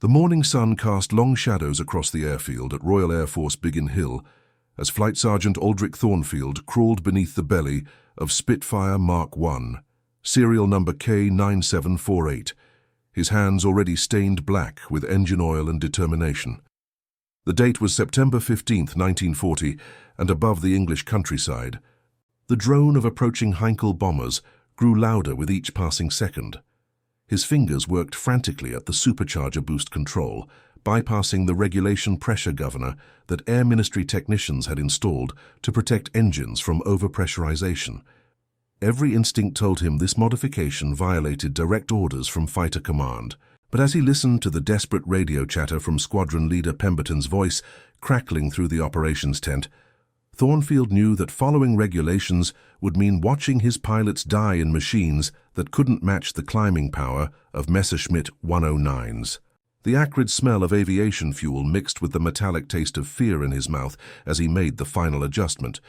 The morning sun cast long shadows across the airfield at Royal Air Force Biggin Hill as Flight Sergeant Aldrich Thornfield crawled beneath the belly of Spitfire Mark I, serial number K9748, his hands already stained black with engine oil and determination. The date was September 15, 1940, and above the English countryside, the drone of approaching Heinkel bombers grew louder with each passing second. His fingers worked frantically at the supercharger boost control, bypassing the regulation pressure governor that Air Ministry technicians had installed to protect engines from overpressurization. Every instinct told him this modification violated direct orders from Fighter Command, but as he listened to the desperate radio chatter from Squadron Leader Pemberton's voice crackling through the operations tent, Thornfield knew that following regulations would mean watching his pilots die in machines that couldn't match the climbing power of Messerschmitt 109s. The acrid smell of aviation fuel mixed with the metallic taste of fear in his mouth as he made the final adjustment,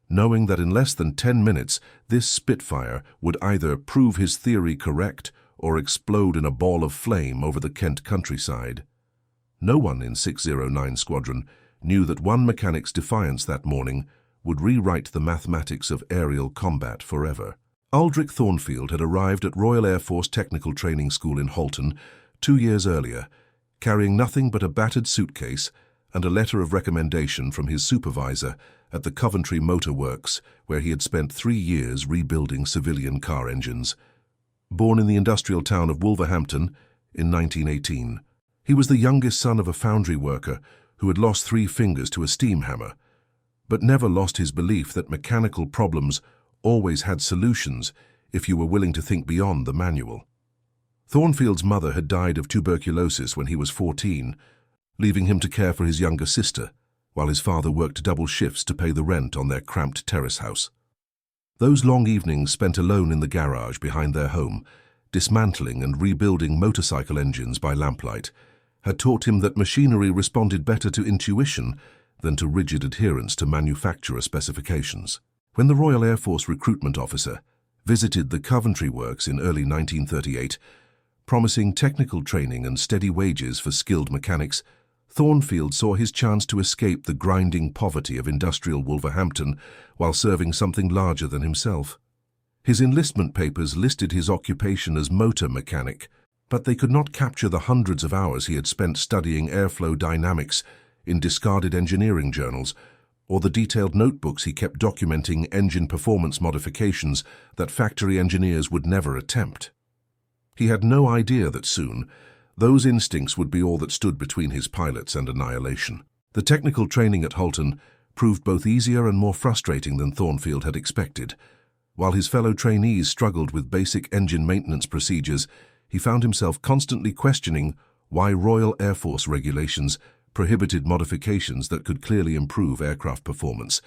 knowing that in less than 10 minutes this Spitfire would either prove his theory correct or explode in a ball of flame over the Kent countryside. No one in 609 Squadron knew that one mechanic's defiance that morning would rewrite the mathematics of aerial combat forever. Aldrich Thornfield had arrived at Royal Air Force Technical Training School in Halton 2 years earlier, carrying nothing but a battered suitcase and a letter of recommendation from his supervisor at the Coventry Motor Works, where he had spent 3 years rebuilding civilian car engines. Born in the industrial town of Wolverhampton in 1918, he was the youngest son of a foundry worker who had lost 3 fingers to a steam hammer, but never lost his belief that mechanical problems always had solutions if you were willing to think beyond the manual. Thornfield's mother had died of tuberculosis when he was 14, leaving him to care for his younger sister, while his father worked double shifts to pay the rent on their cramped terrace house. Those long evenings spent alone in the garage behind their home, dismantling and rebuilding motorcycle engines by lamplight, had taught him that machinery responded better to intuition than to rigid adherence to manufacturer specifications. When the Royal Air Force recruitment officer visited the Coventry Works in early 1938, promising technical training and steady wages for skilled mechanics, Thornfield saw his chance to escape the grinding poverty of industrial Wolverhampton while serving something larger than himself. His enlistment papers listed his occupation as motor mechanic, but they could not capture the hundreds of hours he had spent studying airflow dynamics in discarded engineering journals, or the detailed notebooks he kept documenting engine performance modifications that factory engineers would never attempt. He had no idea that soon, those instincts would be all that stood between his pilots and annihilation. The technical training at Halton proved both easier and more frustrating than Thornfield had expected. While his fellow trainees struggled with basic engine maintenance procedures, he found himself constantly questioning why Royal Air Force regulations prohibited modifications that could clearly improve aircraft performance.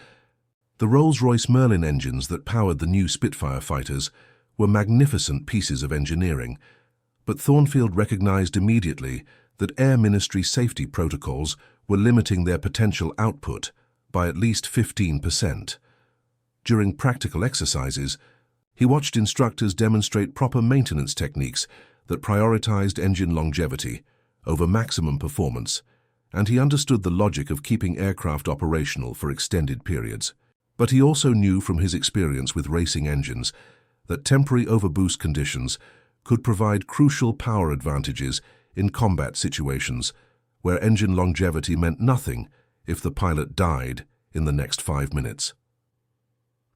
The Rolls-Royce Merlin engines that powered the new Spitfire fighters were magnificent pieces of engineering, but Thornfield recognized immediately that Air Ministry safety protocols were limiting their potential output by at least 15%. During practical exercises, he watched instructors demonstrate proper maintenance techniques that prioritized engine longevity over maximum performance, and he understood the logic of keeping aircraft operational for extended periods. But he also knew from his experience with racing engines that temporary overboost conditions could provide crucial power advantages in combat situations where engine longevity meant nothing if the pilot died in the next 5 minutes.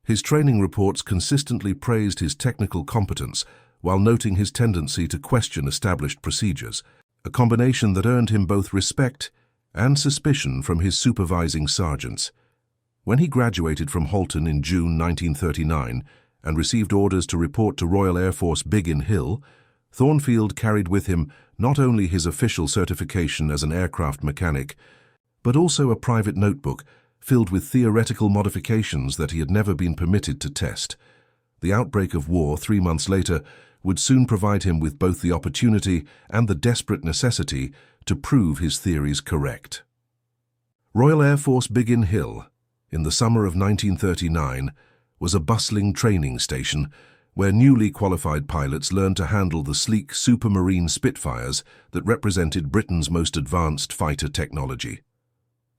His training reports consistently praised his technical competence while noting his tendency to question established procedures, a combination that earned him both respect and suspicion from his supervising sergeants. When he graduated from Halton in June 1939 and received orders to report to Royal Air Force Biggin Hill, Thornfield carried with him not only his official certification as an aircraft mechanic, but also a private notebook filled with theoretical modifications that he had never been permitted to test. The outbreak of war 3 months later would soon provide him with both the opportunity and the desperate necessity to prove his theories correct. Royal Air Force Biggin Hill, in the summer of 1939, was a bustling training station where newly qualified pilots learned to handle the sleek Supermarine Spitfires that represented Britain's most advanced fighter technology.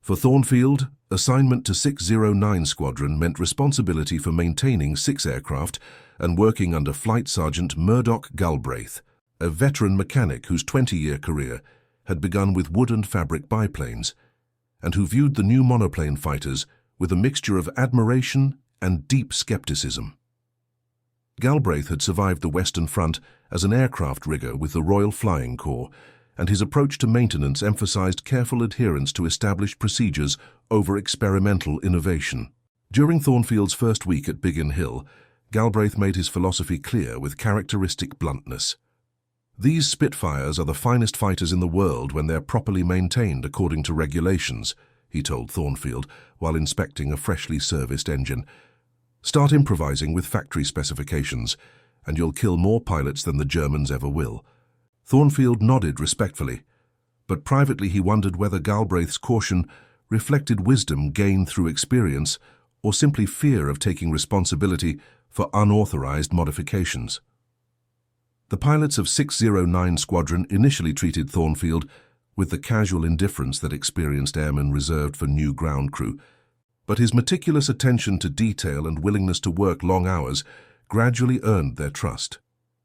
For Thornfield, assignment to 609 Squadron meant responsibility for maintaining 6 aircraft and working under Flight Sergeant Murdoch Galbraith, a veteran mechanic whose 20-year career had begun with wood and fabric biplanes, and who viewed the new monoplane fighters with a mixture of admiration and deep skepticism. Galbraith had survived the Western Front as an aircraft rigger with the Royal Flying Corps, and his approach to maintenance emphasized careful adherence to established procedures over experimental innovation. During Thornfield's first week at Biggin Hill, Galbraith made his philosophy clear with characteristic bluntness. "These Spitfires are the finest fighters in the world when they're properly maintained according to regulations," he told Thornfield while inspecting a freshly serviced engine. "Start improvising with factory specifications, and you'll kill more pilots than the Germans ever will." Thornfield nodded respectfully, but privately he wondered whether Galbraith's caution reflected wisdom gained through experience or simply fear of taking responsibility for unauthorized modifications. The pilots of 609 Squadron initially treated Thornfield with the casual indifference that experienced airmen reserved for new ground crew, but his meticulous attention to detail and willingness to work long hours gradually earned their trust.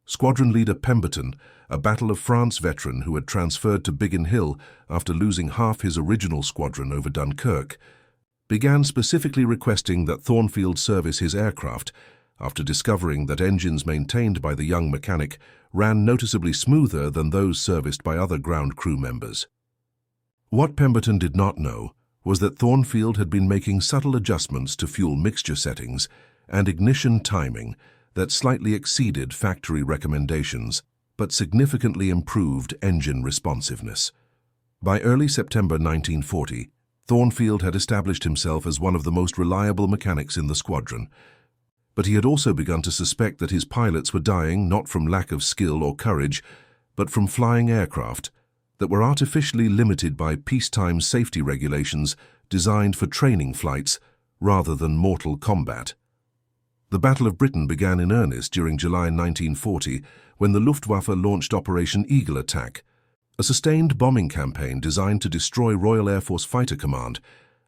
Squadron leader Pemberton, a Battle of France veteran who had transferred to Biggin Hill after losing half his original squadron over Dunkirk, began specifically requesting that Thornfield service his aircraft after discovering that engines maintained by the young mechanic ran noticeably smoother than those serviced by other ground crew members. What Pemberton did not know was that Thornfield had been making subtle adjustments to fuel mixture settings and ignition timing that slightly exceeded factory recommendations, but significantly improved engine responsiveness. By early September 1940, Thornfield had established himself as one of the most reliable mechanics in the squadron, but he had also begun to suspect that his pilots were dying not from lack of skill or courage, but from flying aircraft that were artificially limited by peacetime safety regulations designed for training flights rather than mortal combat. The Battle of Britain began in earnest during July 1940 when the Luftwaffe launched Operation Eagle Attack, a sustained bombing campaign designed to destroy Royal Air Force Fighter Command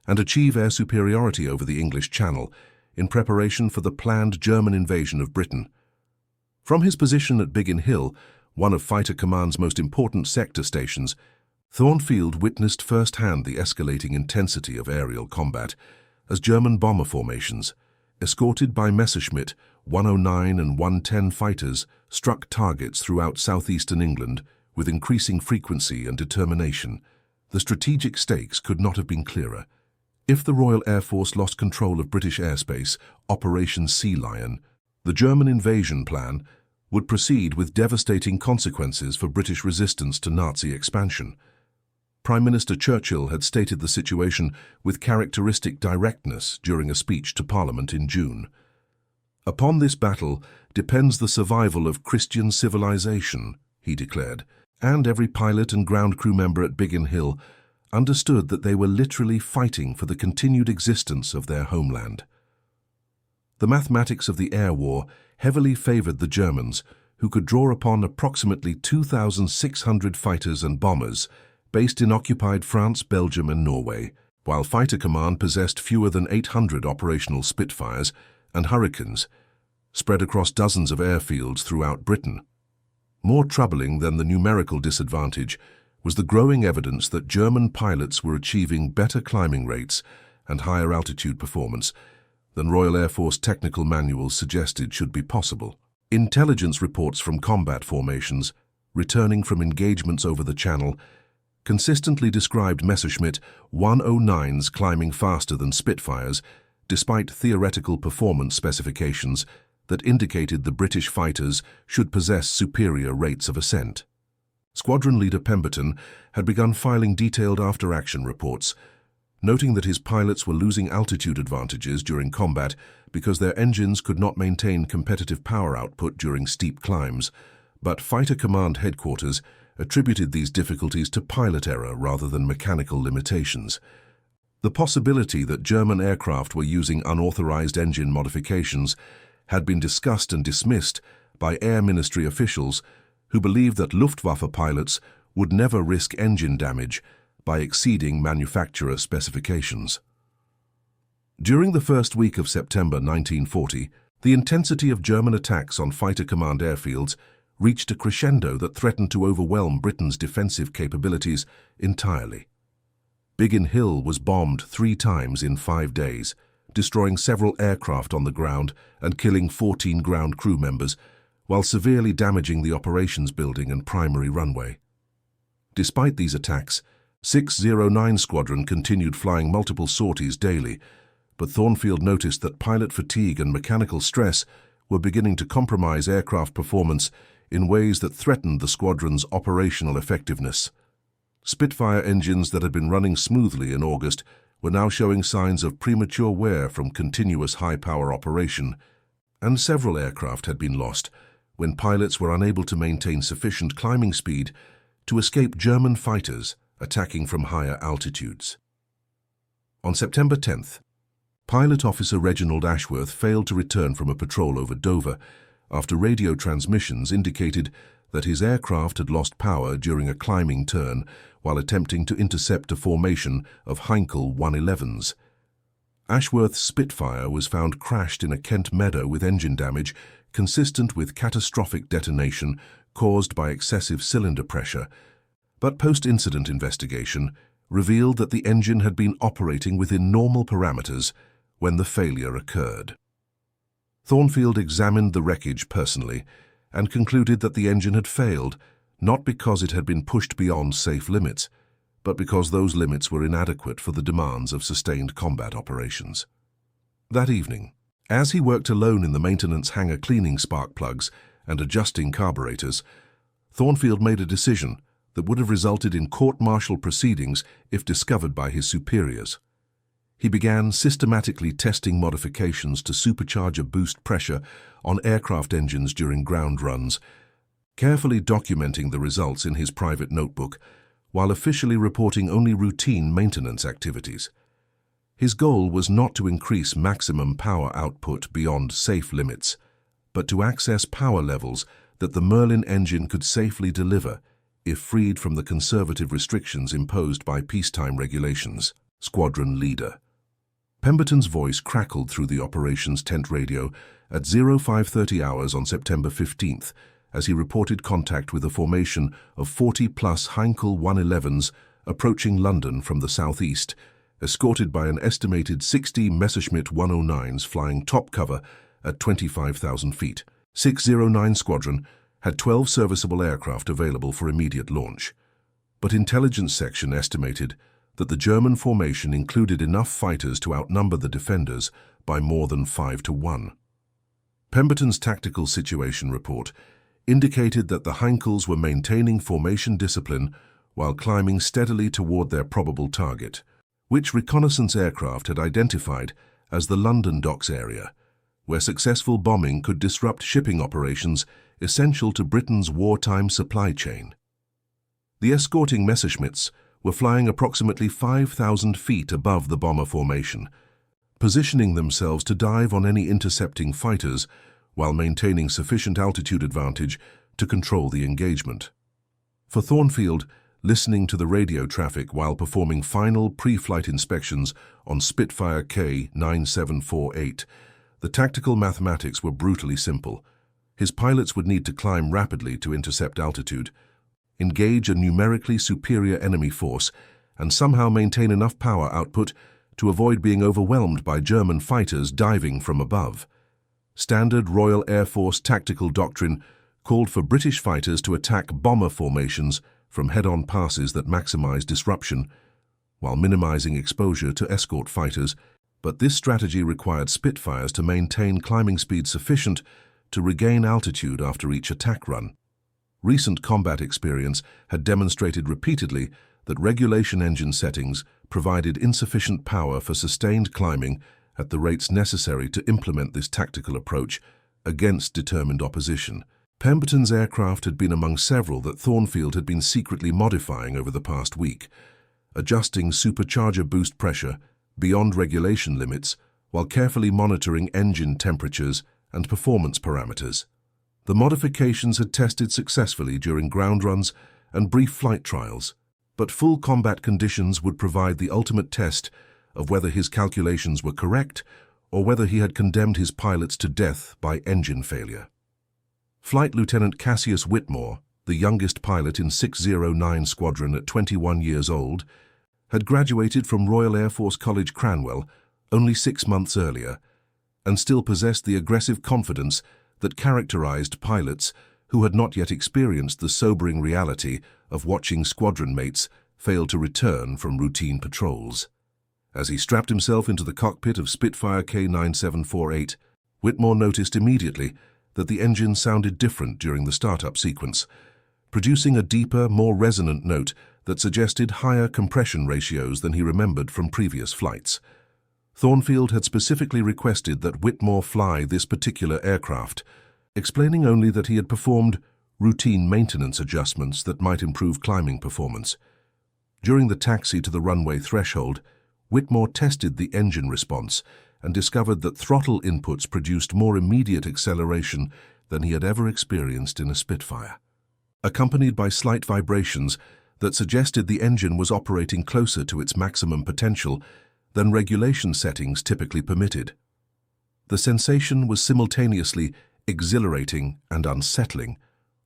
and achieve air superiority over the English Channel in preparation for the planned German invasion of Britain. From his position at Biggin Hill, one of Fighter Command's most important sector stations, Thornfield witnessed firsthand the escalating intensity of aerial combat as German bomber formations, escorted by Messerschmitt 109 and 110 fighters, struck targets throughout southeastern England with increasing frequency and determination. The strategic stakes could not have been clearer. If the Royal Air Force lost control of British airspace, Operation Sea Lion, the German invasion plan would proceed with devastating consequences for British resistance to Nazi expansion. Prime Minister Churchill had stated the situation with characteristic directness during a speech to Parliament in June. "Upon this battle depends the survival of Christian civilization," he declared, and every pilot and ground crew member at Biggin Hill understood that they were literally fighting for the continued existence of their homeland. The mathematics of the air war heavily favored the Germans, who could draw upon approximately 2,600 fighters and bombers based in occupied France, Belgium and Norway, while Fighter Command possessed fewer than 800 operational Spitfires and Hurricanes, spread across dozens of airfields throughout Britain. More troubling than the numerical disadvantage was the growing evidence that German pilots were achieving better climbing rates and higher altitude performance than Royal Air Force technical manuals suggested should be possible. Intelligence reports from combat formations, returning from engagements over the Channel, consistently described Messerschmitt 109s climbing faster than Spitfires, despite theoretical performance specifications that indicated the British fighters should possess superior rates of ascent. Squadron leader Pemberton had begun filing detailed after-action reports, noting that his pilots were losing altitude advantages during combat because their engines could not maintain competitive power output during steep climbs, but Fighter Command headquarters attributed these difficulties to pilot error rather than mechanical limitations. The possibility that German aircraft were using unauthorized engine modifications had been discussed and dismissed by Air Ministry officials who believed that Luftwaffe pilots would never risk engine damage by exceeding manufacturer specifications. During the first week of September 1940, the intensity of German attacks on fighter command airfields reached a crescendo that threatened to overwhelm Britain's defensive capabilities entirely. Biggin Hill was bombed 3 times in 5 days, destroying several aircraft on the ground and killing 14 ground crew members, while severely damaging the operations building and primary runway. Despite these attacks, 609 Squadron continued flying multiple sorties daily, but Thornfield noticed that pilot fatigue and mechanical stress were beginning to compromise aircraft performance in ways that threatened the squadron's operational effectiveness. Spitfire engines that had been running smoothly in August were now showing signs of premature wear from continuous high-power operation, and several aircraft had been lost when pilots were unable to maintain sufficient climbing speed to escape German fighters attacking from higher altitudes. On September 10th, Pilot Officer Reginald Ashworth failed to return from a patrol over Dover after radio transmissions indicated that his aircraft had lost power during a climbing turn while attempting to intercept a formation of Heinkel 111s. Ashworth's Spitfire was found crashed in a Kent meadow with engine damage consistent with catastrophic detonation caused by excessive cylinder pressure, but post-incident investigation revealed that the engine had been operating within normal parameters when the failure occurred. Thornfield examined the wreckage personally and concluded that the engine had failed not because it had been pushed beyond safe limits, but because those limits were inadequate for the demands of sustained combat operations. That evening, as he worked alone in the maintenance hangar cleaning spark plugs and adjusting carburetors, Thornfield made a decision that would have resulted in court-martial proceedings if discovered by his superiors. He began systematically testing modifications to supercharger boost pressure on aircraft engines during ground runs, carefully documenting the results in his private notebook while officially reporting only routine maintenance activities. His goal was not to increase maximum power output beyond safe limits, but to access power levels that the Merlin engine could safely deliver if freed from the conservative restrictions imposed by peacetime regulations. Squadron Leader. Pemberton's voice crackled through the operations tent radio at 0530 hours on September 15th as he reported contact with a formation of 40-plus Heinkel 111s approaching London from the southeast, escorted by an estimated 60 Messerschmitt 109s flying top cover at 25,000 feet. 609 Squadron had 12 serviceable aircraft available for immediate launch, but intelligence section estimated that the German formation included enough fighters to outnumber the defenders by more than 5 to 1. Pemberton's tactical situation report indicated that the Heinkels were maintaining formation discipline while climbing steadily toward their probable target, which reconnaissance aircraft had identified as the London docks area, where successful bombing could disrupt shipping operations essential to Britain's wartime supply chain. The escorting Messerschmitts were flying approximately 5,000 feet above the bomber formation, positioning themselves to dive on any intercepting fighters while maintaining sufficient altitude advantage to control the engagement. For Thornfield, listening to the radio traffic while performing final pre-flight inspections on Spitfire K-9748, the tactical mathematics were brutally simple. His pilots would need to climb rapidly to intercept altitude, engage a numerically superior enemy force, and somehow maintain enough power output to avoid being overwhelmed by German fighters diving from above. Standard Royal Air Force tactical doctrine called for British fighters to attack bomber formations from head-on passes that maximize disruption, while minimizing exposure to escort fighters, but this strategy required Spitfires to maintain climbing speed sufficient to regain altitude after each attack run. Recent combat experience had demonstrated repeatedly that regulation engine settings provided insufficient power for sustained climbing at the rates necessary to implement this tactical approach against determined opposition. Pemberton's aircraft had been among several that Thornfield had been secretly modifying over the past week, adjusting supercharger boost pressure beyond regulation limits while carefully monitoring engine temperatures and performance parameters. The modifications had tested successfully during ground runs and brief flight trials, but full combat conditions would provide the ultimate test of whether his calculations were correct or whether he had condemned his pilots to death by engine failure. Flight Lieutenant Cassius Whitmore, the youngest pilot in 609 Squadron at 21 years old, had graduated from Royal Air Force College Cranwell only 6 months earlier and still possessed the aggressive confidence that characterized pilots who had not yet experienced the sobering reality of watching squadron mates fail to return from routine patrols. As he strapped himself into the cockpit of Spitfire K9748, Whitmore noticed immediately that the engine sounded different during the startup sequence, producing a deeper, more resonant note that suggested higher compression ratios than he remembered from previous flights. Thornfield had specifically requested that Whitmore fly this particular aircraft, explaining only that he had performed routine maintenance adjustments that might improve climbing performance. During the taxi to the runway threshold, Whitmore tested the engine response and discovered that throttle inputs produced more immediate acceleration than he had ever experienced in a Spitfire, accompanied by slight vibrations that suggested the engine was operating closer to its maximum potential than regulation settings typically permitted. The sensation was simultaneously exhilarating and unsettling,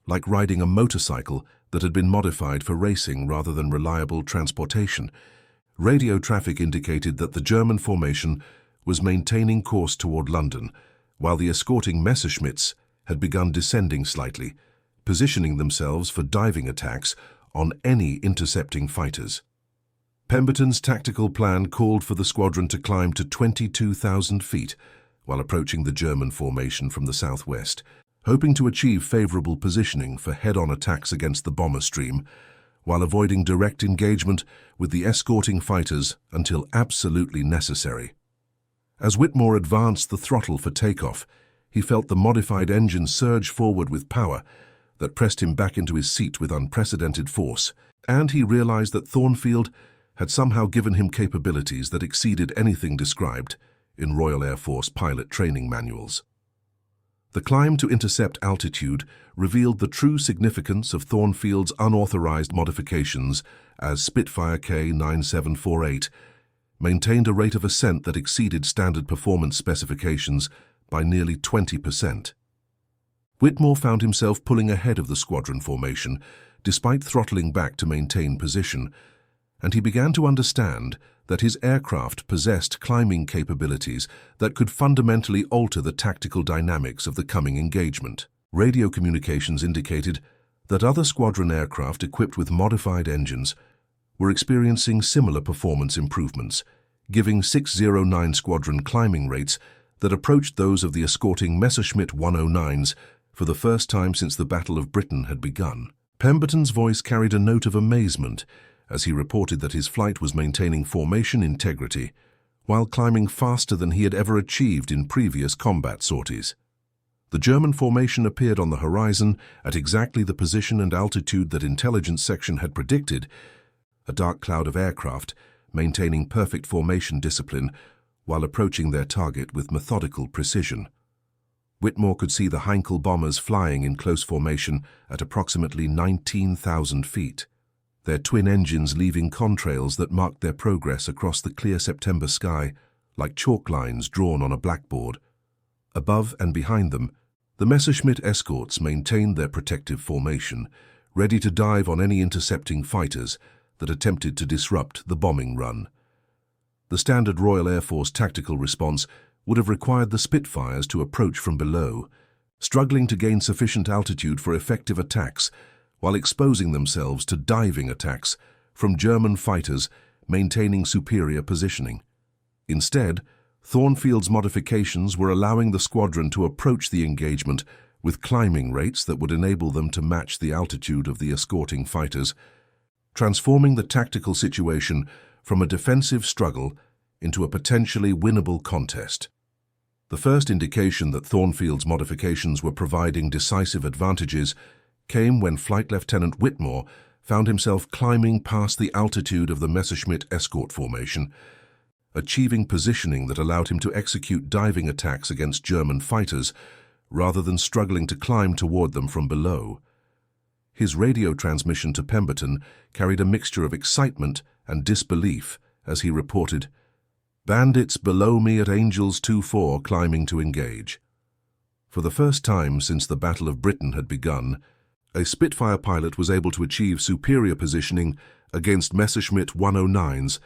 like riding a motorcycle that had been modified for racing rather than reliable transportation. Radio traffic indicated that the German formation was maintaining course toward London, while the escorting Messerschmitts had begun descending slightly, positioning themselves for diving attacks on any intercepting fighters. Pemberton's tactical plan called for the squadron to climb to 22,000 feet while approaching the German formation from the southwest, hoping to achieve favorable positioning for head-on attacks against the bomber stream, while avoiding direct engagement with the escorting fighters until absolutely necessary. As Whitmore advanced the throttle for takeoff, he felt the modified engine surge forward with power that pressed him back into his seat with unprecedented force, and he realized that Thornfield had somehow given him capabilities that exceeded anything described in Royal Air Force pilot training manuals. The climb to intercept altitude revealed the true significance of Thornfield's unauthorized modifications as Spitfire K9748 maintained a rate of ascent that exceeded standard performance specifications by nearly 20%. Whitmore found himself pulling ahead of the squadron formation, despite throttling back to maintain position, and he began to understand that his aircraft possessed climbing capabilities that could fundamentally alter the tactical dynamics of the coming engagement. Radio communications indicated that other squadron aircraft equipped with modified engines were experiencing similar performance improvements, giving 609 Squadron climbing rates that approached those of the escorting Messerschmitt 109s for the first time since the Battle of Britain had begun. Pemberton's voice carried a note of amazement as he reported that his flight was maintaining formation integrity while climbing faster than he had ever achieved in previous combat sorties. The German formation appeared on the horizon at exactly the position and altitude that intelligence section had predicted, a dark cloud of aircraft maintaining perfect formation discipline while approaching their target with methodical precision. Whitmore could see the Heinkel bombers flying in close formation at approximately 19,000 feet, their twin engines leaving contrails that marked their progress across the clear September sky like chalk lines drawn on a blackboard. Above and behind them, the Messerschmitt escorts maintained their protective formation, ready to dive on any intercepting fighters that attempted to disrupt the bombing run. The standard Royal Air Force tactical response would have required the Spitfires to approach from below, struggling to gain sufficient altitude for effective attacks while exposing themselves to diving attacks from German fighters maintaining superior positioning. Instead, Thornfield's modifications were allowing the squadron to approach the engagement with climbing rates that would enable them to match the altitude of the escorting fighters, transforming the tactical situation from a defensive struggle into a potentially winnable contest. The first indication that Thornfield's modifications were providing decisive advantages came when Flight Lieutenant Whitmore found himself climbing past the altitude of the Messerschmitt escort formation, achieving positioning that allowed him to execute diving attacks against German fighters rather than struggling to climb toward them from below. His radio transmission to Pemberton carried a mixture of excitement and disbelief as he reported, "Bandits below me at Angels 2-4 climbing to engage." For the first time since the Battle of Britain had begun, a Spitfire pilot was able to achieve superior positioning against Messerschmitt 109s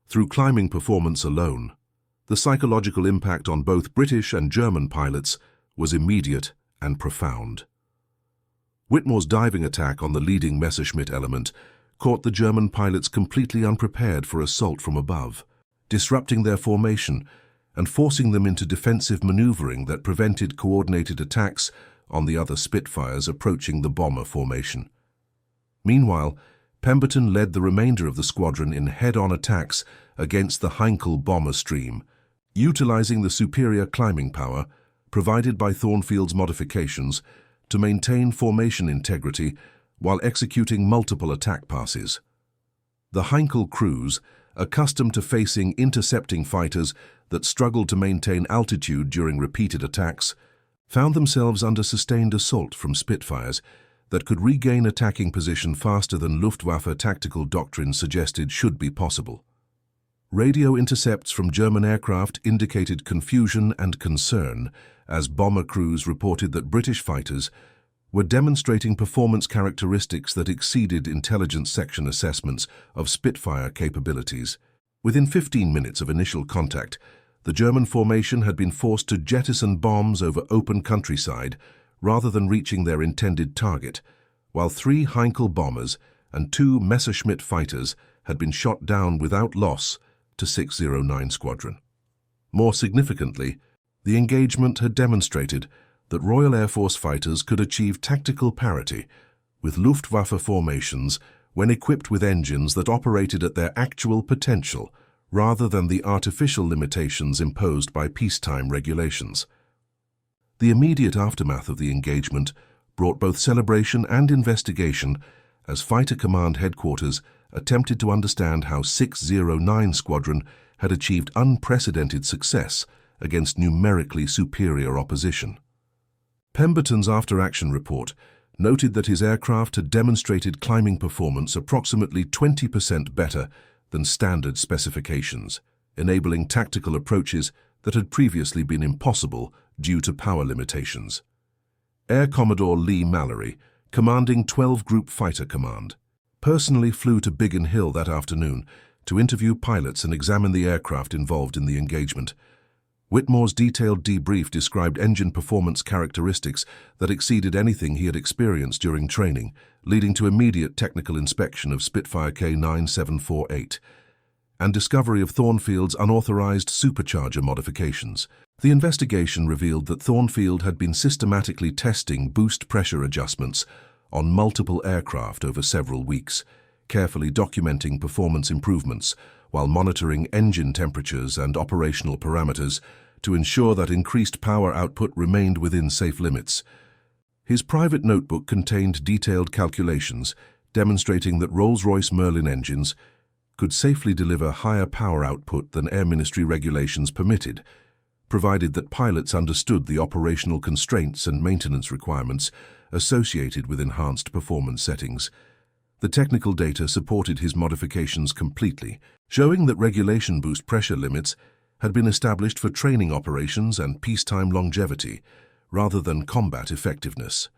through climbing performance alone. The psychological impact on both British and German pilots was immediate and profound. Whitmore's diving attack on the leading Messerschmitt element caught the German pilots completely unprepared for assault from above, disrupting their formation and forcing them into defensive maneuvering that prevented coordinated attacks on the other Spitfires approaching the bomber formation. Meanwhile, Pemberton led the remainder of the squadron in head-on attacks against the Heinkel bomber stream, utilizing the superior climbing power provided by Thornfield's modifications to maintain formation integrity while executing multiple attack passes. The Heinkel crews, accustomed to facing intercepting fighters that struggled to maintain altitude during repeated attacks, found themselves under sustained assault from Spitfires that could regain attacking position faster than Luftwaffe tactical doctrine suggested should be possible. Radio intercepts from German aircraft indicated confusion and concern as bomber crews reported that British fighters were demonstrating performance characteristics that exceeded intelligence section assessments of Spitfire capabilities. Within 15 minutes of initial contact, the German formation had been forced to jettison bombs over open countryside rather than reaching their intended target, while 3 Heinkel bombers and 2 Messerschmitt fighters had been shot down without loss to 609 Squadron. More significantly, the engagement had demonstrated that Royal Air Force fighters could achieve tactical parity with Luftwaffe formations when equipped with engines that operated at their actual potential rather than the artificial limitations imposed by peacetime regulations. The immediate aftermath of the engagement brought both celebration and investigation as Fighter Command Headquarters attempted to understand how 609 Squadron had achieved unprecedented success against numerically superior opposition. Pemberton's after-action report noted that his aircraft had demonstrated climbing performance approximately 20% better than standard specifications, enabling tactical approaches that had previously been impossible due to power limitations. Air Commodore Lee Mallory, commanding 12 Group Fighter Command, personally flew to Biggin Hill that afternoon to interview pilots and examine the aircraft involved in the engagement. Whitmore's detailed debrief described engine performance characteristics that exceeded anything he had experienced during training, leading to immediate technical inspection of Spitfire K9748 and discovery of Thornfield's unauthorized supercharger modifications. The investigation revealed that Thornfield had been systematically testing boost pressure adjustments on multiple aircraft over several weeks, carefully documenting performance improvements while monitoring engine temperatures and operational parameters to ensure that increased power output remained within safe limits. His private notebook contained detailed calculations demonstrating that Rolls-Royce Merlin engines could safely deliver higher power output than Air Ministry regulations permitted, provided that pilots understood the operational constraints and maintenance requirements associated with enhanced performance settings. The technical data supported his modifications completely, showing that regulation boost pressure limits had been established for training operations and peacetime longevity, rather than combat effectiveness.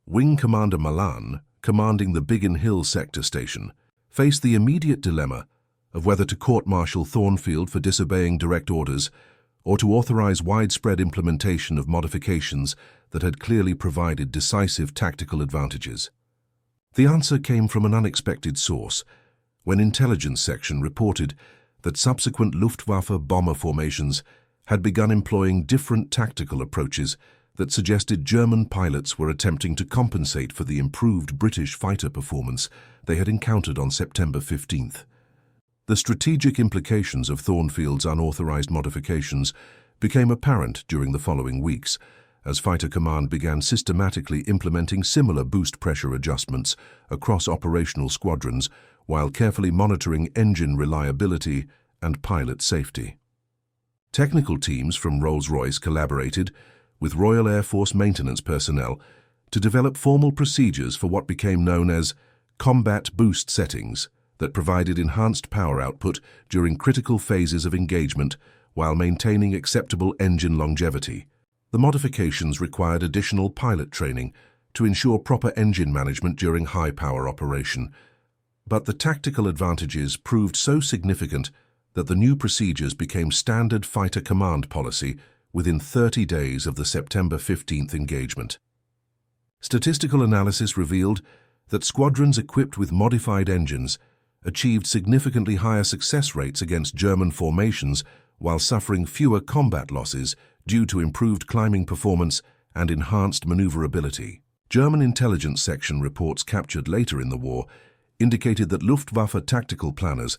Wing Commander Malan, commanding the Biggin Hill sector station, faced the immediate dilemma of whether to court-martial Thornfield for disobeying direct orders or to authorize widespread implementation of modifications that had clearly provided decisive tactical advantages. The answer came from an unexpected source, when Intelligence Section reported that subsequent Luftwaffe bomber formations had begun employing different tactical approaches that suggested German pilots were attempting to compensate for the improved British fighter performance they had encountered on September 15th. The strategic implications of Thornfield's unauthorized modifications became apparent during the following weeks, as Fighter Command began systematically implementing similar boost pressure adjustments across operational squadrons while carefully monitoring engine reliability and pilot safety. Technical teams from Rolls-Royce collaborated with Royal Air Force maintenance personnel to develop formal procedures for what became known as combat boost settings that provided enhanced power output during critical phases of engagement while maintaining acceptable engine longevity. The modifications required additional pilot training to ensure proper engine management during high-power operation, but the tactical advantages proved so significant that the new procedures became standard fighter command policy within 30 days of the September 15th engagement. Statistical analysis revealed that squadrons equipped with modified engines achieved significantly higher success rates against German formations while suffering fewer combat losses due to improved climbing performance and enhanced maneuverability. German intelligence section reports captured later in the war indicated that Luftwaffe tactical planners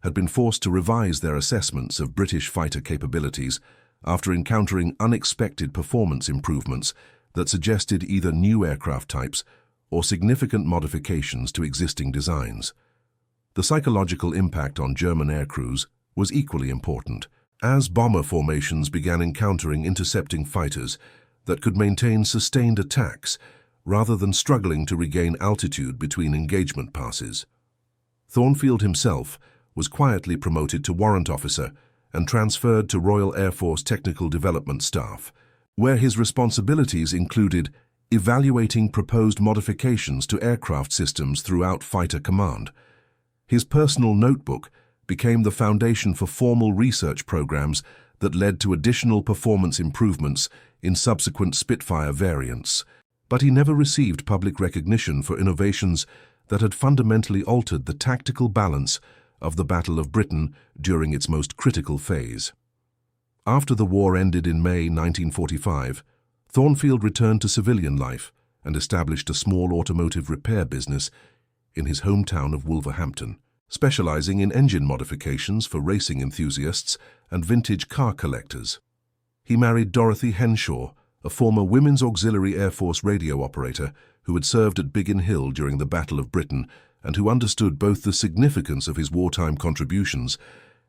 had been forced to revise their assessments of British fighter capabilities after encountering unexpected performance improvements that suggested either new aircraft types or significant modifications to existing designs. The psychological impact on German aircrews was equally important, as bomber formations began encountering intercepting fighters that could maintain sustained attacks rather than struggling to regain altitude between engagement passes. Thornfield himself was quietly promoted to warrant officer and transferred to Royal Air Force Technical Development Staff, where his responsibilities included evaluating proposed modifications to aircraft systems throughout fighter command. His personal notebook became the foundation for formal research programs that led to additional performance improvements in subsequent Spitfire variants. But he never received public recognition for innovations that had fundamentally altered the tactical balance of the Battle of Britain during its most critical phase. After the war ended in May 1945, Thornfield returned to civilian life and established a small automotive repair business in his hometown of Wolverhampton, specializing in engine modifications for racing enthusiasts and vintage car collectors. He married Dorothy Henshaw, a former Women's Auxiliary Air Force radio operator who had served at Biggin Hill during the Battle of Britain and who understood both the significance of his wartime contributions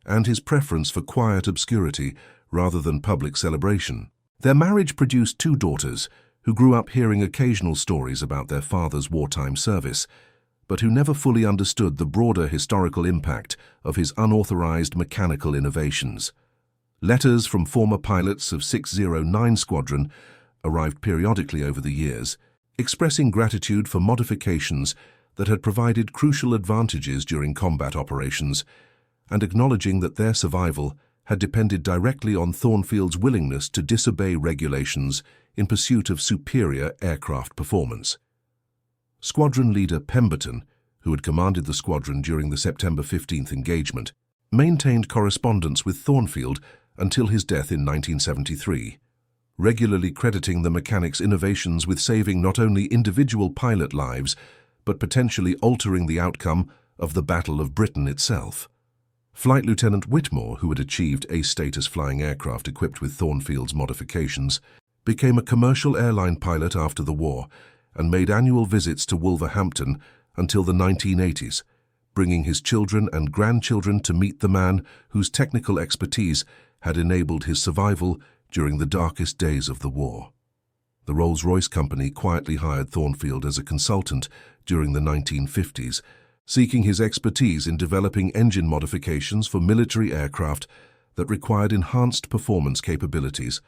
and his preference for quiet obscurity rather than public celebration. Their marriage produced 2 daughters who grew up hearing occasional stories about their father's wartime service, but who never fully understood the broader historical impact of his unauthorized mechanical innovations. Letters from former pilots of 609 Squadron arrived periodically over the years, expressing gratitude for modifications that had provided crucial advantages during combat operations and acknowledging that their survival had depended directly on Thornfield's willingness to disobey regulations in pursuit of superior aircraft performance. Squadron leader Pemberton, who had commanded the squadron during the September 15th engagement, maintained correspondence with Thornfield until his death in 1973, regularly crediting the mechanic's innovations with saving not only individual pilot lives, but potentially altering the outcome of the Battle of Britain itself. Flight Lieutenant Whitmore, who had achieved A-status flying aircraft equipped with Thornfield's modifications, became a commercial airline pilot after the war and made annual visits to Wolverhampton until the 1980s, bringing his children and grandchildren to meet the man whose technical expertise had enabled his survival during the darkest days of the war. The Rolls-Royce Company quietly hired Thornfield as a consultant during the 1950s, seeking his expertise in developing engine modifications for military aircraft that required enhanced performance capabilities,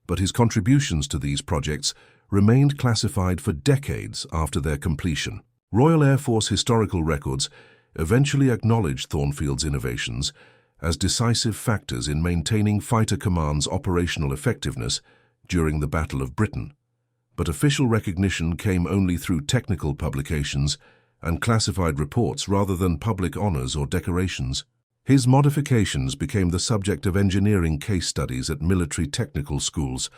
but his contributions to these projects remained classified for decades after their completion. Royal Air Force historical records eventually acknowledged Thornfield's innovations as decisive factors in maintaining Fighter Command's operational effectiveness during the Battle of Britain, but official recognition came only through technical publications and classified reports rather than public honors or decorations. His modifications became the subject of engineering case studies at military technical schools,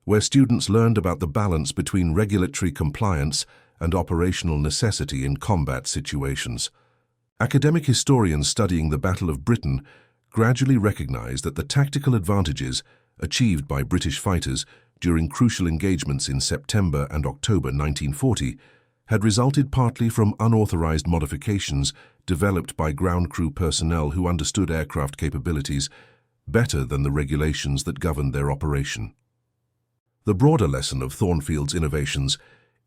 where students learned about the balance between regulatory compliance and operational necessity in combat situations. Academic historians studying the Battle of Britain gradually recognized that the tactical advantages achieved by British fighters during crucial engagements in September and October 1940 had resulted partly from unauthorized modifications developed by ground crew personnel who understood aircraft capabilities better than the regulations that governed their operation. The broader lesson of Thornfield's innovations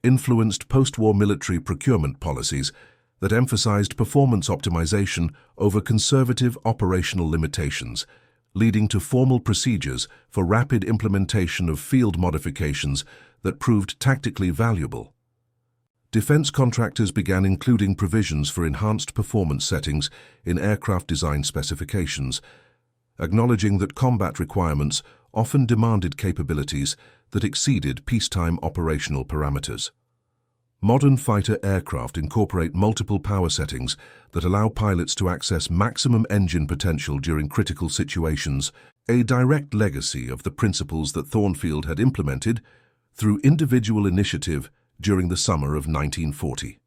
influenced post-war military procurement policies that emphasized performance optimization over conservative operational limitations, leading to formal procedures for rapid implementation of field modifications that proved tactically valuable. Defense contractors began including provisions for enhanced performance settings in aircraft design specifications, acknowledging that combat requirements often demanded capabilities that exceeded peacetime operational parameters. Modern fighter aircraft incorporate multiple power settings that allow pilots to access maximum engine potential during critical situations, a direct legacy of the principles that Thornfield had implemented through individual initiative during the summer of 1940.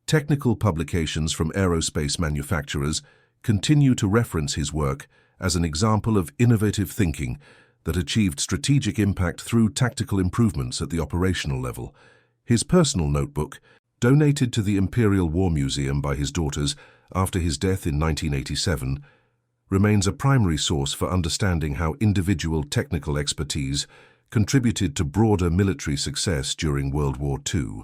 Technical publications from aerospace manufacturers continue to reference his work as an example of innovative thinking that achieved strategic impact through tactical improvements at the operational level. His personal notebook, donated to the Imperial War Museum by his daughters after his death in 1987, remains a primary source for understanding how individual technical expertise contributed to broader military success during World War II.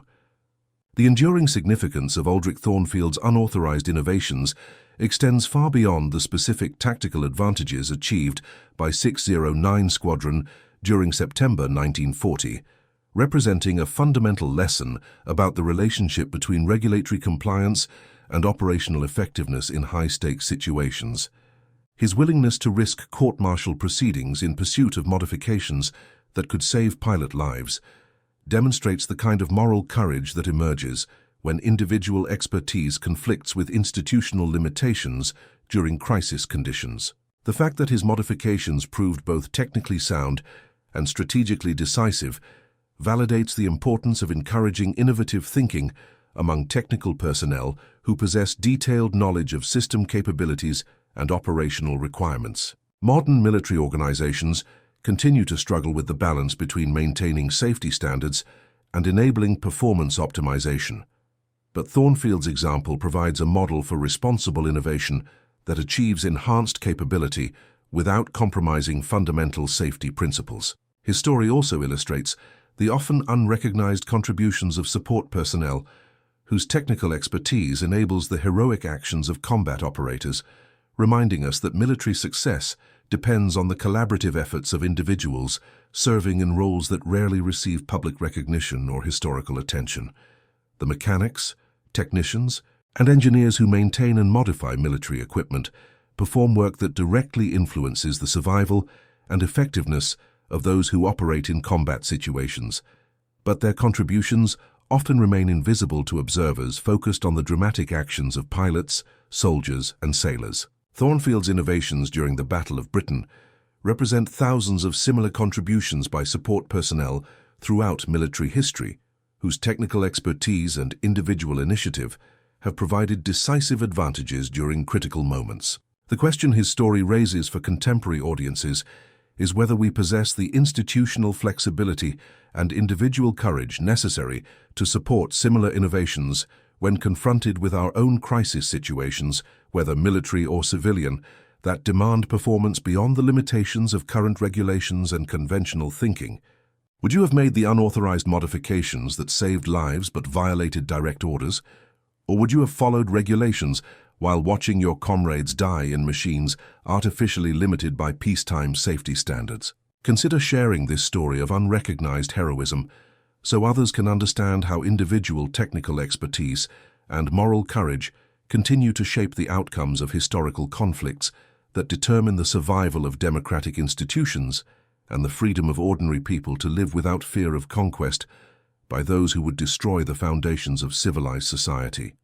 The enduring significance of Aldrich Thornfield's unauthorized innovations extends far beyond the specific tactical advantages achieved by 609 Squadron during September 1940, representing a fundamental lesson about the relationship between regulatory compliance and operational effectiveness in high-stakes situations. His willingness to risk court-martial proceedings in pursuit of modifications that could save pilot lives demonstrates the kind of moral courage that emerges when individual expertise conflicts with institutional limitations during crisis conditions. The fact that his modifications proved both technically sound and strategically decisive validates the importance of encouraging innovative thinking among technical personnel who possess detailed knowledge of system capabilities and operational requirements. Modern military organizations continue to struggle with the balance between maintaining safety standards and enabling performance optimization. But Thornfield's example provides a model for responsible innovation that achieves enhanced capability without compromising fundamental safety principles. His story also illustrates the often unrecognized contributions of support personnel whose technical expertise enables the heroic actions of combat operators, reminding us that military success depends on the collaborative efforts of individuals serving in roles that rarely receive public recognition or historical attention. The mechanics, technicians, and engineers who maintain and modify military equipment perform work that directly influences the survival and effectiveness of those who operate in combat situations, but their contributions often remain invisible to observers focused on the dramatic actions of pilots, soldiers, and sailors. Thornfield's innovations during the Battle of Britain represent thousands of similar contributions by support personnel throughout military history, whose technical expertise and individual initiative have provided decisive advantages during critical moments. The question his story raises for contemporary audiences is whether we possess the institutional flexibility and individual courage necessary to support similar innovations when confronted with our own crisis situations, whether military or civilian, that demand performance beyond the limitations of current regulations and conventional thinking. Would you have made the unauthorized modifications that saved lives but violated direct orders? Or would you have followed regulations while watching your comrades die in machines artificially limited by peacetime safety standards? Consider sharing this story of unrecognized heroism so others can understand how individual technical expertise and moral courage continue to shape the outcomes of historical conflicts that determine the survival of democratic institutions and the freedom of ordinary people to live without fear of conquest by those who would destroy the foundations of civilized society.